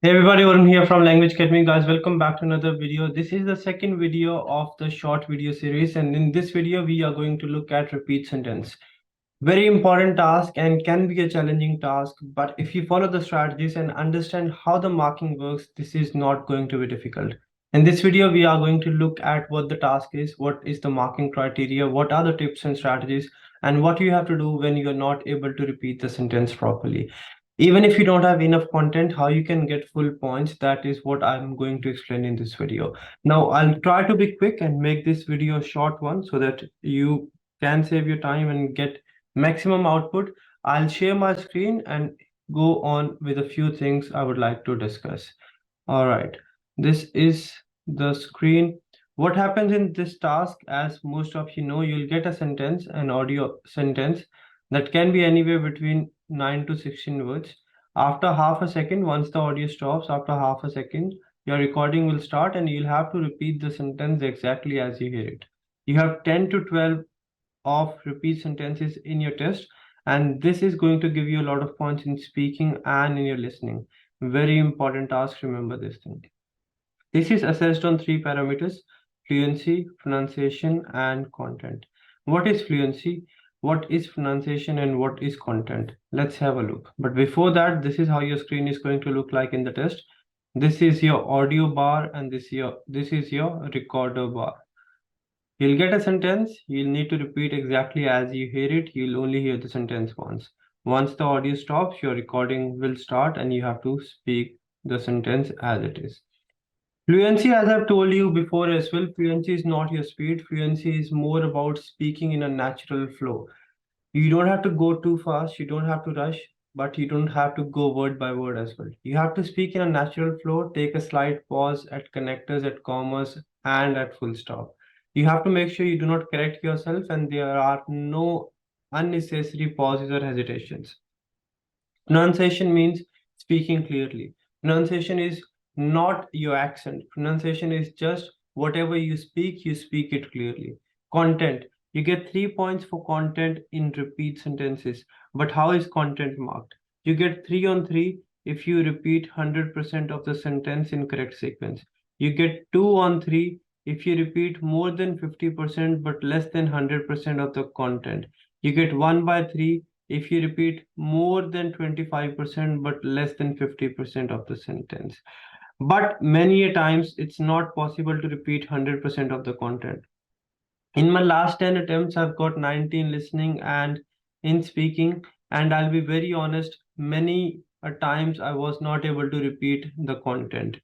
Hey everybody, Varun here from Language Academy. Guys, welcome back to another video. This is the second video of the short video series, and in this video we are going to look at repeat sentence. Very important task and can be a challenging task, but if you follow the strategies and understand how the marking works, this is not going to be difficult. In this video we are going to look at what the task is, what is the marking criteria, what are the tips and strategies, and what you have to do when you are not able to repeat the sentence properly. Even if you don't have enough content, how you can get full points, that is what I'm going to explain in this video. Now I'll try to be quick and make this video a short one so that you can save your time and get maximum output. I'll share my screen and go on with a few things I would like to discuss. All right, this is the screen. What happens in this task, as most of you know, you'll get a sentence, an audio sentence that can be anywhere between 9 to 16 words. After half a second, once the audio stops, after half a second, your recording will start and you'll have to repeat the sentence exactly as you hear it. You have 10 to 12 of repeat sentences in your test, and this is going to give you a lot of points in speaking and in your listening. Very important task, remember this thing. This is assessed on 3 parameters: fluency, pronunciation, and content. What is fluency? What is pronunciation, and what is content? Let's have a look. But before that, this is how your screen is going to look like in the test. This is your audio bar and this is your recorder bar. You'll get a sentence, you'll need to repeat exactly as you hear it. You'll only hear the sentence once. Once the audio stops, your recording will start and you have to speak the sentence as it is. Fluency, as I've told you before as well, fluency is not your speed. Fluency is more about speaking in a natural flow. You don't have to go too fast, you don't have to rush, but you don't have to go word by word as well. You have to speak in a natural flow, take a slight pause at connectors, at commas, and at full stop. You have to make sure you do not correct yourself and there are no unnecessary pauses or hesitations. Pronunciation means speaking clearly. Pronunciation is not your accent. Pronunciation is just whatever you speak it clearly. Content. You get 3 points for content in repeat sentences. But how is content marked? You get 3 on 3 if you repeat 100% of the sentence in correct sequence. You get 2 on 3 if you repeat more than 50% but less than 100% of the content. You get 1 by 3 if you repeat more than 25% but less than 50% of the sentence. But many a times it's not possible to repeat 100% of the content. In my last 10 attempts, I've got 19 listening and in speaking, and I'll be very honest, many a times I was not able to repeat the content.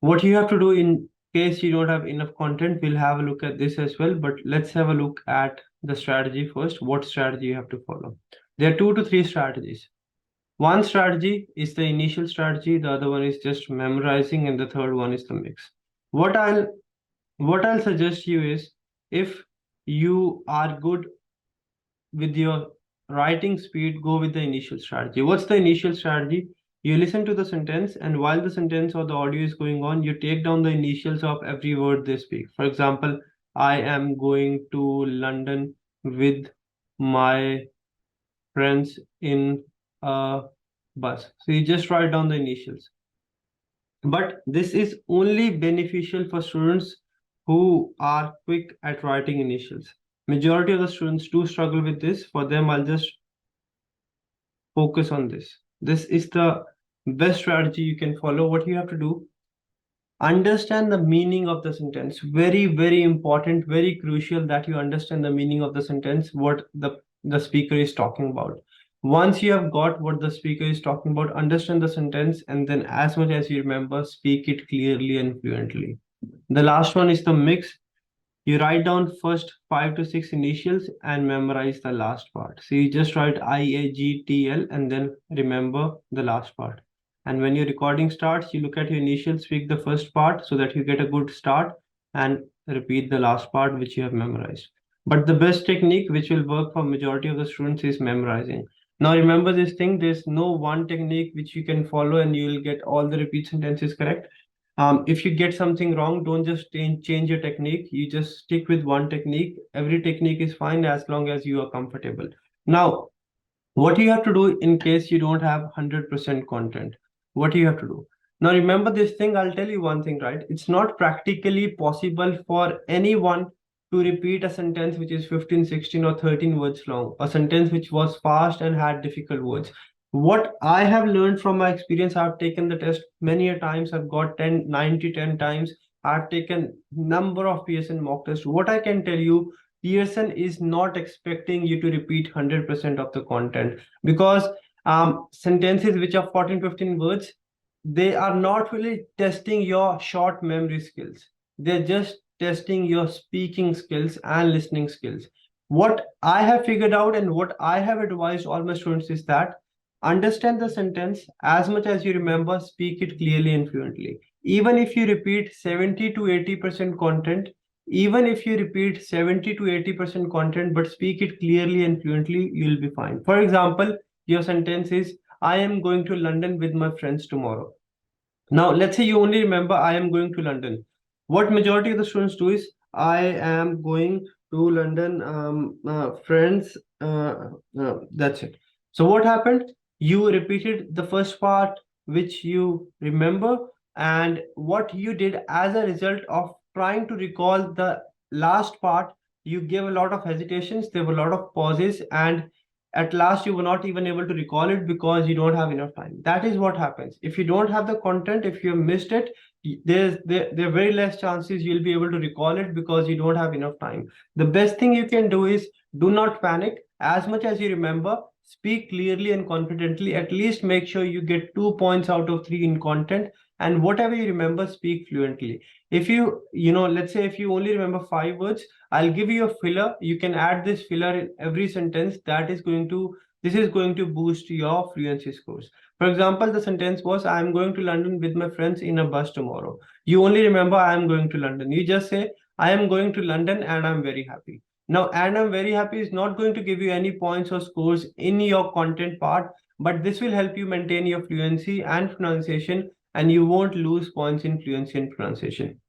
What you have to do in case you don't have enough content, we'll have a look at this as well, but let's have a look at the strategy first. What strategy you have to follow? There are 2 to 3 strategies. One strategy is the initial strategy, the other one is just memorizing, and the third one is the mix. What I'll suggest you is, if you are good with your writing speed, go with the initial strategy. What's the initial strategy? You listen to the sentence, and while the sentence or the audio is going on, you take down the initials of every word they speak. For example, I am going to London with my friends in a bus. So you just write down the initials. But this is only beneficial for students who are quick at writing initials. Majority of the students do struggle with this. For them, I'll just focus on this. This is the best strategy you can follow. What you have to do, understand the meaning of the sentence. Very, very important, very crucial that you understand the meaning of the sentence, what the speaker is talking about. Once you have got what the speaker is talking about, understand the sentence, and then as much as you remember, speak it clearly and fluently. The last one is the mix. You write down first 5 to 6 initials and memorize the last part. So you just write IAGTL and then remember the last part. And when your recording starts, you look at your initials, speak the first part so that you get a good start, and repeat the last part which you have memorized. But the best technique which will work for majority of the students is memorizing. Now remember this thing, there's no one technique which you can follow and you will get all the repeat sentences correct. If you get something wrong, don't just change your technique. You just stick with one technique. Every technique is fine as long as you are comfortable. Now, what you have to do in case you don't have 100% content, what you have to do? Now remember this thing, I'll tell you one thing, right? It's not practically possible for anyone to repeat a sentence which is 15, 16 or 13 words long, a sentence which was fast and had difficult words. What I have learned from my experience, I've taken the test many a times, I've got 10, 9 to 10 times, I've taken number of Pearson mock tests. What I can tell you, Pearson is not expecting you to repeat 100% of the content, because sentences which are 14, 15 words, they are not really testing your short memory skills. They're just testing your speaking skills and listening skills. What I have figured out and what I have advised all my students is that understand the sentence as much as you remember, speak it clearly and fluently. Even if you repeat 70 to 80% content, even if you repeat 70 to 80% content, but speak it clearly and fluently, you'll be fine. For example, your sentence is, I am going to London with my friends tomorrow. Now, let's say you only remember, I am going to London. What majority of the students do is, I am going to London, friends, that's it. So what happened? You repeated the first part, which you remember, and what you did as a result of trying to recall the last part, you gave a lot of hesitations, there were a lot of pauses, and at last you were not even able to recall it because you don't have enough time. That is what happens. If you don't have the content, if you have missed it, there are very less chances you'll be able to recall it because you don't have enough time. The best thing you can do is, do not panic. As much as you remember, speak clearly and confidently. At least make sure you get 2 points out of 3 in content, and whatever you remember, speak fluently. If let's say if you only remember 5 words, I'll give you a filler. You can add this filler in every sentence. This is going to boost your fluency scores. For example, the sentence was, I am going to London with my friends in a bus tomorrow. You only remember, I am going to London. You just say, I am going to London and I'm very happy. Now, and I'm very happy is not going to give you any points or scores in your content part, but this will help you maintain your fluency and pronunciation, and you won't lose points in fluency and pronunciation.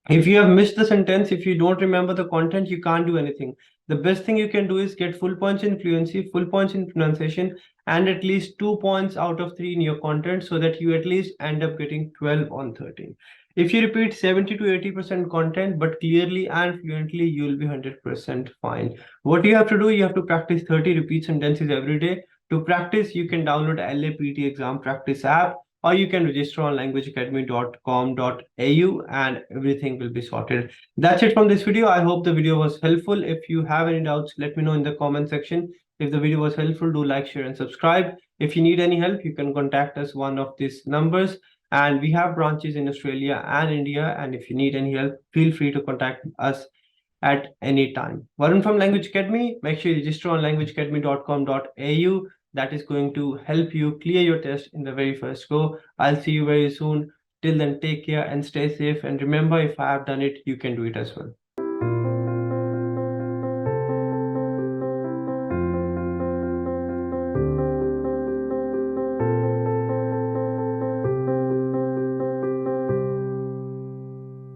If you have missed the sentence, if you don't remember the content, you can't do anything. The best thing you can do is get full points in fluency, full points in pronunciation, and at least 2 points out of 3 in your content, so that you at least end up getting 12 on 13. If you repeat 70 to 80% content, but clearly and fluently, you will be 100% fine. What you have to do, you have to practice 30 repeat sentences every day. To practice, you can download 𝗙𝗃𝗃 Exam Practice app, or you can register on languageacademy.com.au and everything will be sorted. That's it from this video. I hope the video was helpful. If you have any doubts, let me know in the comment section. If the video was helpful, do like, share, and subscribe. If you need any help, you can contact us one of these numbers. And we have branches in Australia and India. And if you need any help, feel free to contact us at any time. Varun from Language Academy. Make sure you register on languageacademy.com.au. That is going to help you clear your test in the very first go. I'll see you very soon. Till then, take care and stay safe. And remember, if I have done it, you can do it as well.